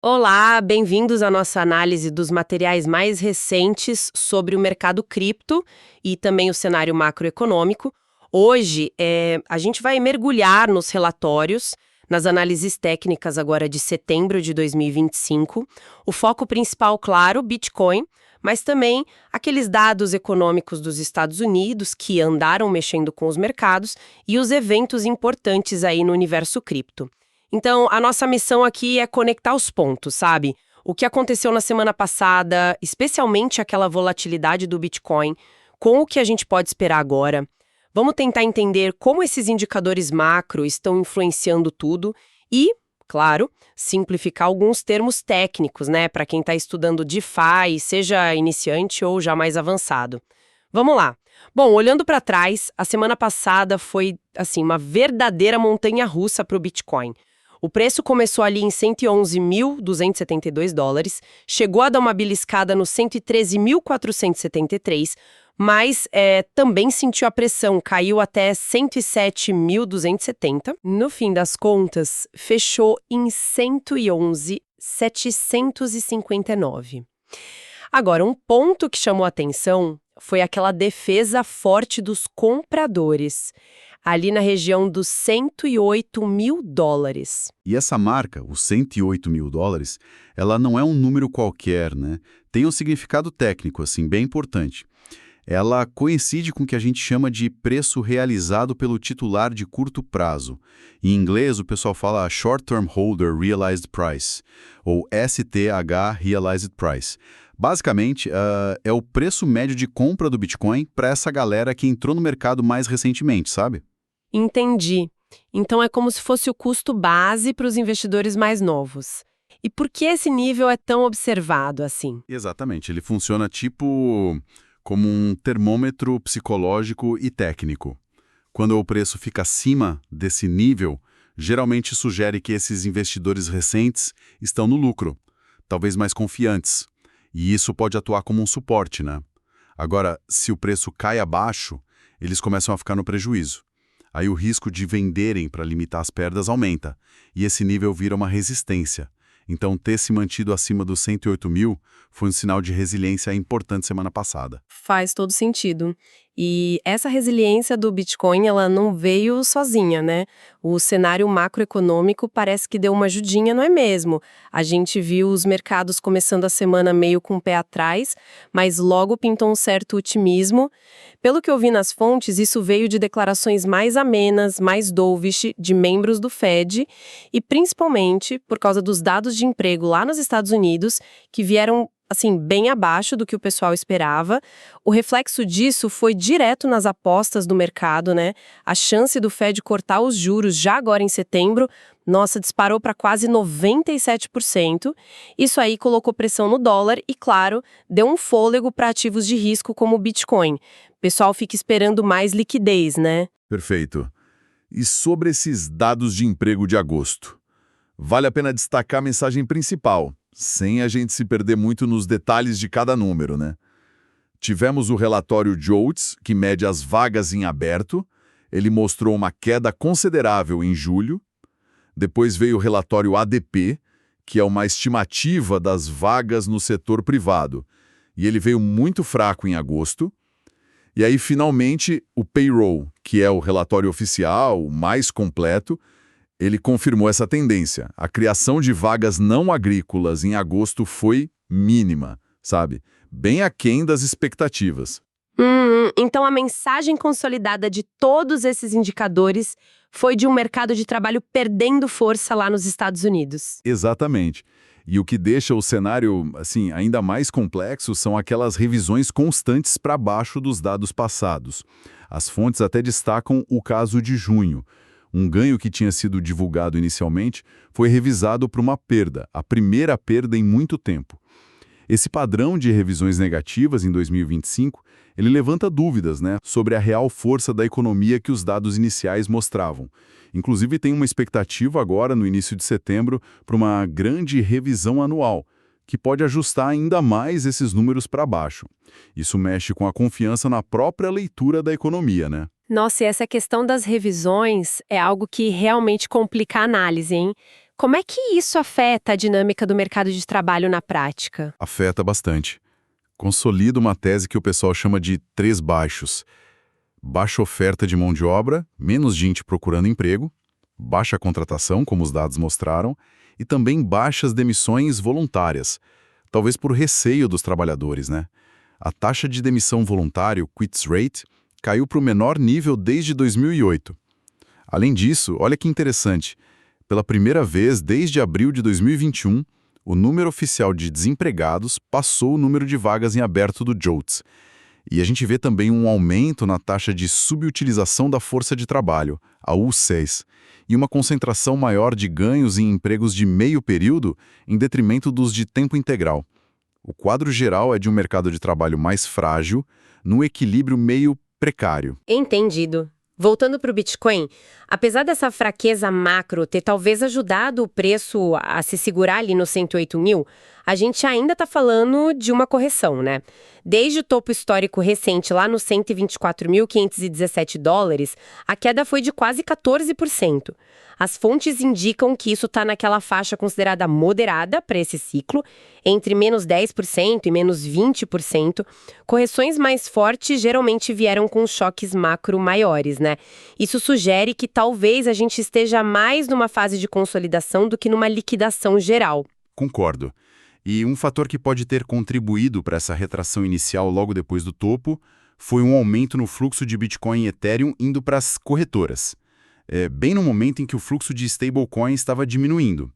Olá, bem-vindos à nossa análise dos materiais mais recentes sobre o mercado cripto e também o cenário macroeconômico. Hoje, a gente vai mergulhar nos relatórios, nas análises técnicas agora de setembro de 2025. O foco principal, claro, Bitcoin, mas também aqueles dados econômicos dos Estados Unidos que andaram mexendo com os mercados e os eventos importantes aí no universo cripto. Então, a nossa missão aqui é conectar os pontos, sabe? O que aconteceu na semana passada, especialmente aquela volatilidade do Bitcoin, com o que a gente pode esperar agora. Vamos tentar entender como esses indicadores macro estão influenciando tudo e, claro, simplificar alguns termos técnicos, né, para quem está estudando DeFi, seja iniciante ou já mais avançado. Vamos lá. Bom, olhando para trás, a semana passada foi, assim, uma verdadeira montanha-russa para o Bitcoin. O preço começou ali em $111.272, chegou a dar uma beliscada no 113.473, mas também sentiu a pressão, caiu até 107.270. No fim das contas, fechou em 111.759. Agora, um ponto que chamou a atenção foi aquela defesa forte dos compradores, ali na região dos $108.000. E essa marca, os $108.000, ela não é um número qualquer, né? Tem um significado técnico, assim, bem importante. Ela coincide com o que a gente chama de preço realizado pelo titular de curto prazo. Em inglês, o pessoal fala Short Term Holder Realized Price, ou STH Realized Price. Basicamente, é o preço médio de compra do Bitcoin para essa galera que entrou no mercado mais recentemente, sabe? Entendi. Então é como se fosse o custo base para os investidores mais novos. E por que esse nível é tão observado assim? Exatamente, ele funciona tipo como um termômetro psicológico e técnico. Quando o preço fica acima desse nível, geralmente sugere que esses investidores recentes estão no lucro, talvez mais confiantes. E isso pode atuar como um suporte, né? Agora, se o preço cai abaixo, eles começam a ficar no prejuízo. Aí o risco de venderem para limitar as perdas aumenta, e esse nível vira uma resistência. Então, ter se mantido acima dos 108.000 foi um sinal de resiliência importante semana passada. Faz todo sentido. E essa resiliência do Bitcoin, ela não veio sozinha, né? O cenário macroeconômico parece que deu uma ajudinha, não é mesmo? A gente viu os mercados começando a semana meio com o pé atrás, mas logo pintou um certo otimismo. Pelo que eu vi nas fontes, isso veio de declarações mais amenas, mais dovish, de membros do Fed, e principalmente por causa dos dados de emprego lá nos Estados Unidos, que vieram assim, bem abaixo do que o pessoal esperava. O reflexo disso foi direto nas apostas do mercado, né? A chance do Fed cortar os juros já agora em setembro, nossa, disparou para quase 97%. Isso aí colocou pressão no dólar e, claro, deu um fôlego para ativos de risco como o Bitcoin. O pessoal fica esperando mais liquidez, né? Perfeito. E sobre esses dados de emprego de agosto? Vale a pena destacar a mensagem principal, sem a gente se perder muito nos detalhes de cada número, né? Tivemos o relatório JOLTS, que mede as vagas em aberto. Ele mostrou uma queda considerável em julho. Depois veio o relatório ADP, que é uma estimativa das vagas no setor privado. E ele veio muito fraco em agosto. E aí, finalmente, o payroll, que é o relatório oficial, o mais completo, ele confirmou essa tendência. A criação de vagas não agrícolas em agosto foi mínima, sabe? Bem aquém das expectativas. Então a mensagem consolidada de todos esses indicadores foi de um mercado de trabalho perdendo força lá nos Estados Unidos. Exatamente. E o que deixa o cenário, assim, ainda mais complexo são aquelas revisões constantes para baixo dos dados passados. As fontes até destacam o caso de junho. Um ganho que tinha sido divulgado inicialmente foi revisado para uma perda, a primeira perda em muito tempo. Esse padrão de revisões negativas em 2025, ele levanta dúvidas, né, sobre a real força da economia que os dados iniciais mostravam. Inclusive tem uma expectativa agora, no início de setembro, para uma grande revisão anual, que pode ajustar ainda mais esses números para baixo. Isso mexe com a confiança na própria leitura da economia, né? Nossa, e essa questão das revisões é algo que realmente complica a análise, hein? Como é que isso afeta a dinâmica do mercado de trabalho na prática? Afeta bastante. Consolida uma tese que o pessoal chama de três baixos. Baixa oferta de mão de obra, menos gente procurando emprego, baixa contratação, como os dados mostraram, e também baixas demissões voluntárias, talvez por receio dos trabalhadores, né? A taxa de demissão voluntária, o quits rate, caiu para o menor nível desde 2008. Além disso, olha que interessante, pela primeira vez desde abril de 2021, o número oficial de desempregados passou o número de vagas em aberto do JOLTS. E a gente vê também um aumento na taxa de subutilização da força de trabalho, a U6, e uma concentração maior de ganhos em empregos de meio período em detrimento dos de tempo integral. O quadro geral é de um mercado de trabalho mais frágil, num equilíbrio meio precário. Entendido. Voltando para o Bitcoin, apesar dessa fraqueza macro ter talvez ajudado o preço a se segurar ali nos 108 mil, a gente ainda está falando de uma correção, né? Desde o topo histórico recente, lá nos 124.517 dólares, a queda foi de quase 14%. As fontes indicam que isso está naquela faixa considerada moderada para esse ciclo, entre menos 10% e menos 20%. Correções mais fortes geralmente vieram com choques macro maiores, né? Isso sugere que talvez a gente esteja mais numa fase de consolidação do que numa liquidação geral. Concordo. E um fator que pode ter contribuído para essa retração inicial logo depois do topo foi um aumento no fluxo de Bitcoin e Ethereum indo para as corretoras. Bem no momento em que o fluxo de stablecoin estava diminuindo.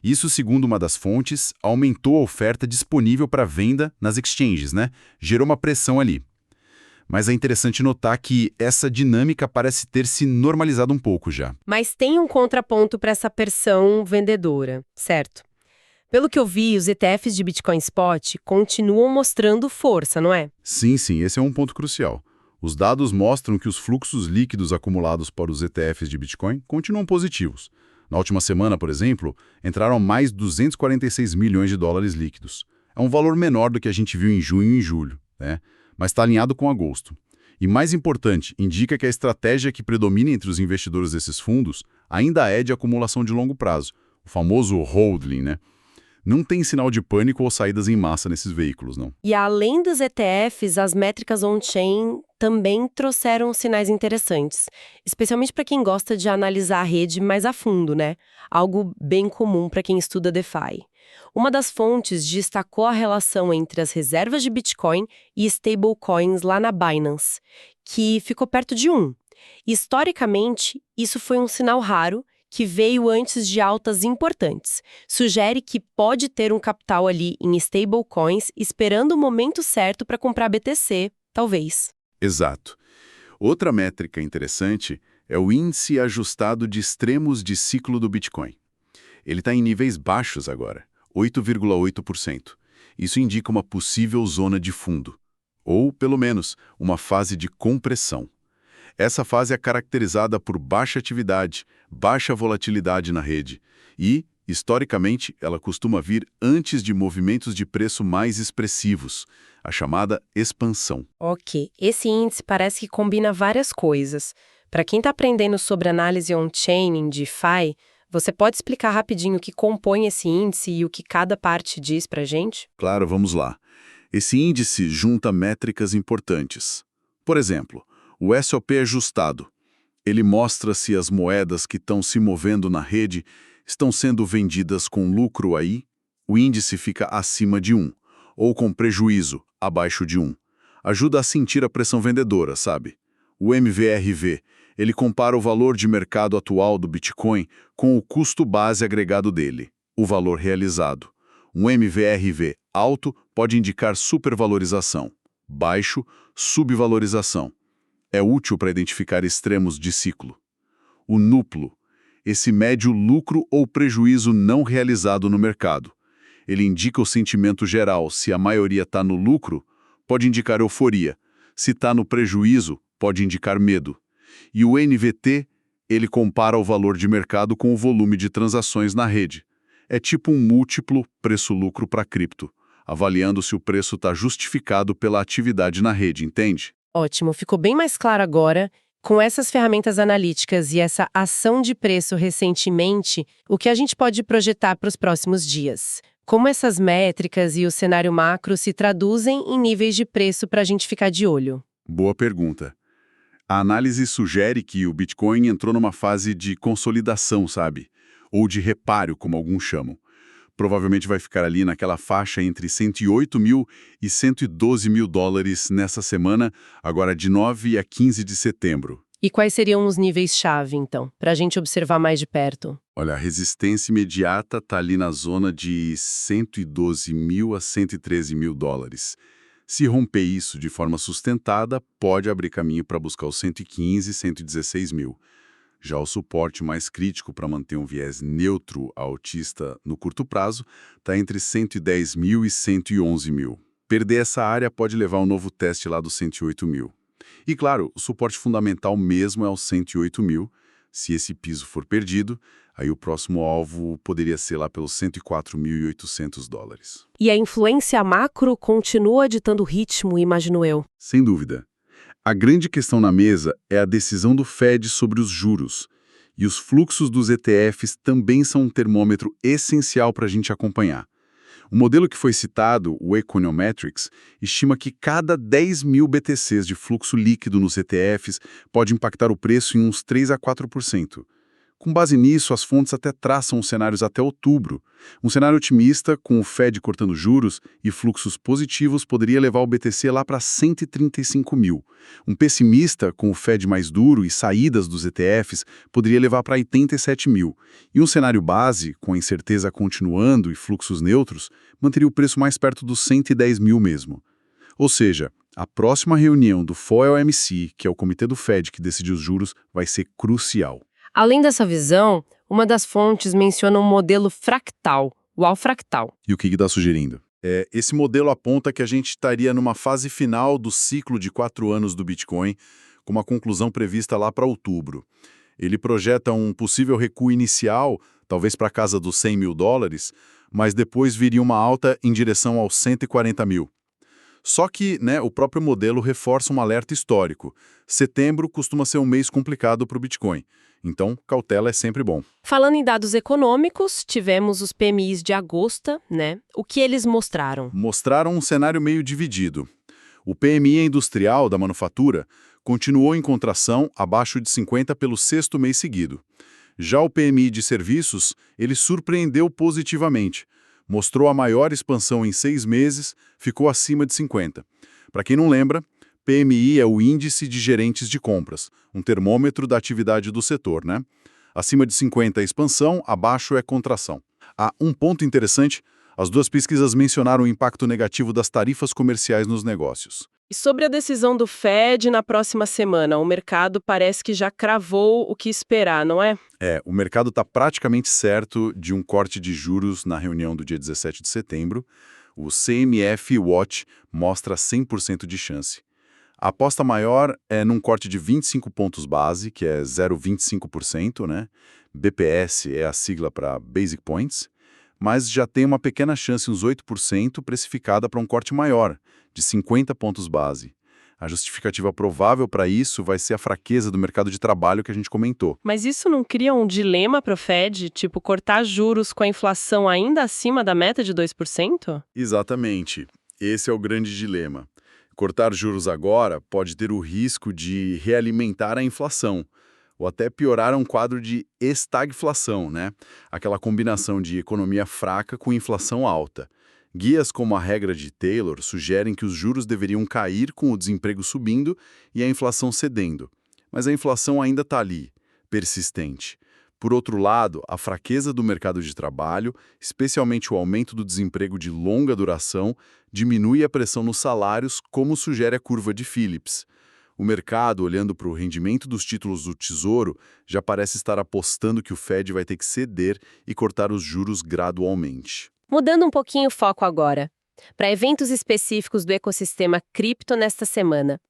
Isso, segundo uma das fontes, aumentou a oferta disponível para venda nas exchanges, né? Gerou uma pressão ali. Mas é interessante notar que essa dinâmica parece ter se normalizado um pouco já. Mas tem um contraponto para essa pressão vendedora, certo? Pelo que eu vi, os ETFs de Bitcoin Spot continuam mostrando força, não é? Sim, esse é um ponto crucial. Os dados mostram que os fluxos líquidos acumulados para os ETFs de Bitcoin continuam positivos. Na última semana, por exemplo, entraram mais 246 milhões de dólares líquidos. É um valor menor do que a gente viu em junho e em julho, né? Mas está alinhado com agosto. E mais importante, indica que a estratégia que predomina entre os investidores desses fundos ainda é de acumulação de longo prazo, o famoso holding, né? Não tem sinal de pânico ou saídas em massa nesses veículos, não. E além dos ETFs, as métricas on-chain também trouxeram sinais interessantes, especialmente para quem gosta de analisar a rede mais a fundo, né? Algo bem comum para quem estuda DeFi. Uma das fontes destacou a relação entre as reservas de Bitcoin e stablecoins lá na Binance, que ficou perto de 1. Historicamente, isso foi um sinal raro que veio antes de altas importantes. Sugere que pode ter um capital ali em stablecoins esperando o momento certo para comprar BTC, talvez. Exato. Outra métrica interessante é o índice ajustado de extremos de ciclo do Bitcoin. Ele está em níveis baixos agora, 8,8%. Isso indica uma possível zona de fundo, ou, pelo menos, uma fase de compressão. Essa fase é caracterizada por baixa atividade, baixa volatilidade na rede e, historicamente, ela costuma vir antes de movimentos de preço mais expressivos, a chamada expansão. Ok, esse índice parece que combina várias coisas. Para quem está aprendendo sobre análise on-chain em DeFi, você pode explicar rapidinho o que compõe esse índice e o que cada parte diz para a gente? Claro, vamos lá. Esse índice junta métricas importantes. Por exemplo, o SOP ajustado. Ele mostra se as moedas que estão se movendo na rede estão sendo vendidas com lucro aí, o índice fica acima de 1, ou com prejuízo, abaixo de 1. Ajuda a sentir a pressão vendedora, sabe? O MVRV, ele compara o valor de mercado atual do Bitcoin com o custo base agregado dele, o valor realizado. Um MVRV alto pode indicar supervalorização, baixo, subvalorização. É útil para identificar extremos de ciclo. O NUPLO, esse mede o lucro ou prejuízo não realizado no mercado. Ele indica o sentimento geral. Se a maioria está no lucro, pode indicar euforia. Se está no prejuízo, pode indicar medo. E o NVT, ele compara o valor de mercado com o volume de transações na rede. É tipo um múltiplo preço-lucro para cripto, avaliando se o preço está justificado pela atividade na rede, entende? Ótimo, ficou bem mais claro agora Com essas ferramentas analíticas e essa ação de preço recentemente, o que a gente pode projetar para os próximos dias? Como essas métricas e o cenário macro se traduzem em níveis de preço para a gente ficar de olho? Boa pergunta. A análise sugere que o Bitcoin entrou numa fase de consolidação, sabe? Ou de reparo, como alguns chamam. Provavelmente vai ficar ali naquela faixa entre 108 mil e 112 mil dólares nessa semana, agora de 9 a 15 de setembro. E quais seriam os níveis-chave, então, para a gente observar mais de perto? Olha, a resistência imediata está ali na zona de 112 mil a 113 mil dólares. Se romper isso de forma sustentada, pode abrir caminho para buscar os 115, 116 mil. Já o suporte mais crítico para manter um viés neutro altista no curto prazo está entre 110 mil e 111 mil. Perder essa área pode levar a um novo teste lá dos 108 mil. E claro, o suporte fundamental mesmo é os 108 mil. Se esse piso for perdido, aí o próximo alvo poderia ser lá pelos 104.800 dólares. E a influência macro continua ditando o ritmo, imagino eu. Sem dúvida. A grande questão na mesa é a decisão do Fed sobre os juros. E os fluxos dos ETFs também são um termômetro essencial para a gente acompanhar. O modelo que foi citado, o Econometrics, estima que cada 10 mil BTCs de fluxo líquido nos ETFs pode impactar o preço em uns 3 a 4%. Com base nisso, as fontes até traçam cenários até outubro. Um cenário otimista, com o Fed cortando juros e fluxos positivos, poderia levar o BTC lá para 135 mil. Um pessimista, com o Fed mais duro e saídas dos ETFs, poderia levar para 87 mil. E um cenário base, com a incerteza continuando e fluxos neutros, manteria o preço mais perto dos 110 mil mesmo. Ou seja, a próxima reunião do FOMC, que é o comitê do Fed que decide os juros, vai ser crucial. Além dessa visão, uma das fontes menciona um modelo fractal, o alfractal. E o que está sugerindo? Esse modelo aponta que a gente estaria numa fase final do ciclo de 4 anos do Bitcoin, com uma conclusão prevista lá para outubro. Ele projeta um possível recuo inicial, talvez para a casa dos 100 mil dólares, mas depois viria uma alta em direção aos 140 mil. Só que, o próprio modelo reforça um alerta histórico. Setembro costuma ser um mês complicado para o Bitcoin. Então, cautela é sempre bom. Falando em dados econômicos, tivemos os PMIs de agosto, O que eles mostraram? Mostraram um cenário meio dividido. O PMI industrial da manufatura continuou em contração abaixo de 50 pelo 6º mês seguido. Já o PMI de serviços, ele surpreendeu positivamente. Mostrou a maior expansão em 6 meses, ficou acima de 50. Para quem não lembra, PMI é o Índice de Gerentes de Compras, um termômetro da atividade do setor, Acima de 50 é expansão, abaixo é contração. Há um ponto interessante, as duas pesquisas mencionaram o impacto negativo das tarifas comerciais nos negócios. E sobre a decisão do Fed na próxima semana, o mercado parece que já cravou o que esperar, não é? O mercado está praticamente certo de um corte de juros na reunião do dia 17 de setembro. O CMF Watch mostra 100% de chance. A aposta maior é num corte de 25 pontos base, que é 0,25%, BPS é a sigla para Basic Points, mas já tem uma pequena chance, uns 8%, precificada para um corte maior, de 50 pontos base. A justificativa provável para isso vai ser a fraqueza do mercado de trabalho que a gente comentou. Mas isso não cria um dilema para o Fed, tipo cortar juros com a inflação ainda acima da meta de 2%? Exatamente. Esse é o grande dilema. Cortar juros agora pode ter o risco de realimentar a inflação, ou até piorar um quadro de estagflação, Aquela combinação de economia fraca com inflação alta. Guias como a regra de Taylor sugerem que os juros deveriam cair com o desemprego subindo e a inflação cedendo. Mas a inflação ainda está ali, persistente. Por outro lado, a fraqueza do mercado de trabalho, especialmente o aumento do desemprego de longa duração, diminui a pressão nos salários, como sugere a curva de Phillips. O mercado, olhando para o rendimento dos títulos do Tesouro, já parece estar apostando que o Fed vai ter que ceder e cortar os juros gradualmente. Mudando um pouquinho o foco agora, para eventos específicos do ecossistema cripto nesta semana.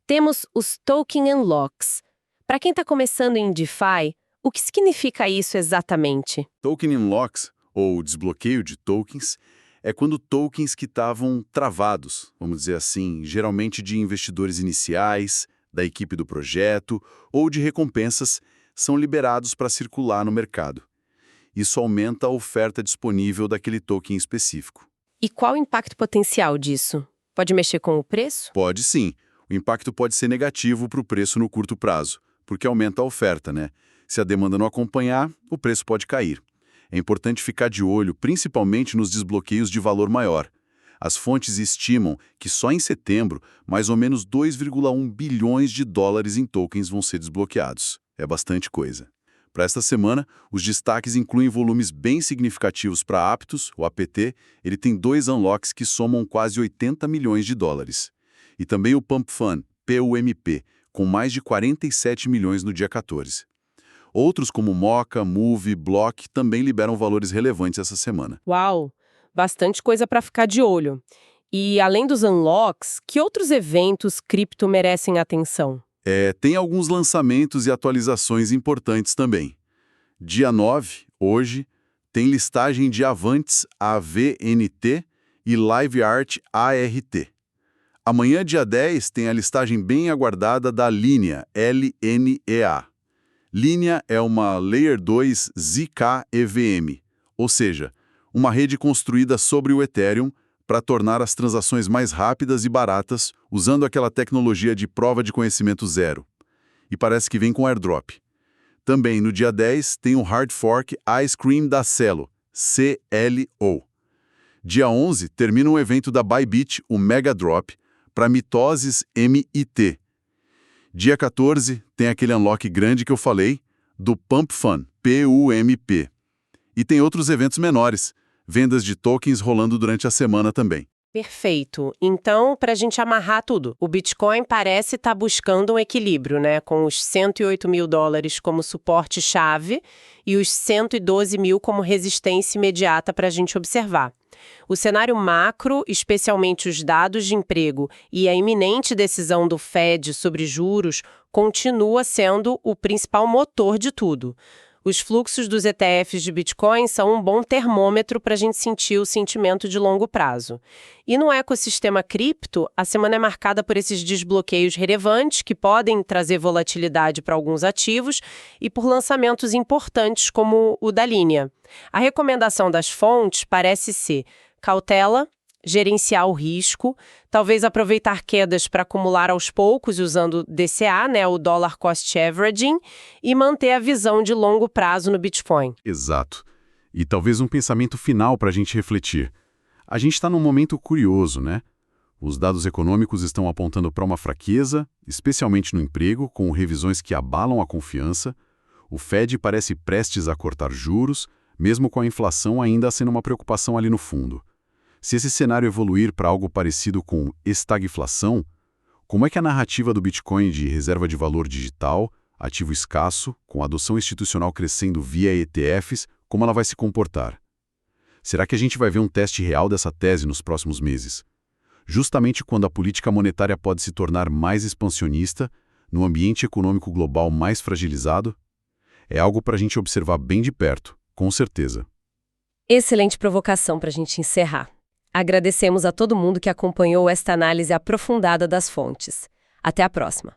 Temos os Token Unlocks. Para quem está começando em DeFi, o que significa isso exatamente? Token Unlocks, ou desbloqueio de tokens, é quando tokens que estavam travados, vamos dizer assim, geralmente de investidores iniciais, da equipe do projeto ou de recompensas são liberados para circular no mercado. Isso aumenta a oferta disponível daquele token específico. E qual o impacto potencial disso? Pode mexer com o preço? Pode sim. O impacto pode ser negativo para o preço no curto prazo, porque aumenta a oferta, né? Se a demanda não acompanhar, o preço pode cair. É importante ficar de olho, principalmente nos desbloqueios de valor maior. As fontes estimam que só em setembro, mais ou menos 2,1 bilhões de dólares em tokens vão ser desbloqueados. É bastante coisa. Para esta semana, os destaques incluem volumes bem significativos para Aptos, o APT, ele tem 2 unlocks que somam quase 80 milhões de dólares. E também o Pump Fun, PUMP, com mais de 47 milhões no dia 14. Outros como Mocha, Move, Block também liberam valores relevantes essa semana. Uau! Bastante coisa para ficar de olho. E além dos unlocks, que outros eventos cripto merecem atenção? Tem alguns lançamentos e atualizações importantes também. Dia 9, hoje, tem listagem de Avantis AVNT e LiveArt ART. Amanhã, dia 10, tem a listagem bem aguardada da Linea, LNEA. Linea é uma Layer 2 ZK EVM, ou seja, uma rede construída sobre o Ethereum para tornar as transações mais rápidas e baratas usando aquela tecnologia de prova de conhecimento zero. E parece que vem com airdrop. Também, no dia 10, tem o Hard Fork Ice Cream da Celo, CLO. Dia 11, termina um evento da Bybit, o Mega Drop, para mitoses MIT. Dia 14, tem aquele unlock grande que eu falei, do Pump Fun, PUMP. E tem outros eventos menores, vendas de tokens rolando durante a semana também. Perfeito. Então, para a gente amarrar tudo, o Bitcoin parece estar buscando um equilíbrio, né? Com os 108 mil dólares como suporte-chave e os 112 mil como resistência imediata para a gente observar. O cenário macro, especialmente os dados de emprego e a iminente decisão do Fed sobre juros, continua sendo o principal motor de tudo. Os fluxos dos ETFs de Bitcoin são um bom termômetro para a gente sentir o sentimento de longo prazo. E no ecossistema cripto, a semana é marcada por esses desbloqueios relevantes que podem trazer volatilidade para alguns ativos e por lançamentos importantes como o da Linea. A recomendação das fontes parece ser cautela, gerenciar o risco, talvez aproveitar quedas para acumular aos poucos usando DCA, né, o Dollar Cost Averaging, e manter a visão de longo prazo no Bitcoin. Exato. E talvez um pensamento final para a gente refletir. A gente está num momento curioso, né? Os dados econômicos estão apontando para uma fraqueza, especialmente no emprego, com revisões que abalam a confiança. O Fed parece prestes a cortar juros, mesmo com a inflação ainda sendo uma preocupação ali no fundo. Se esse cenário evoluir para algo parecido com estagflação, como é que a narrativa do Bitcoin de reserva de valor digital, ativo escasso, com adoção institucional crescendo via ETFs, como ela vai se comportar? Será que a gente vai ver um teste real dessa tese nos próximos meses? Justamente quando a política monetária pode se tornar mais expansionista, no ambiente econômico global mais fragilizado? É algo para a gente observar bem de perto, com certeza. Excelente provocação para a gente encerrar. Agradecemos a todo mundo que acompanhou esta análise aprofundada das fontes. Até a próxima.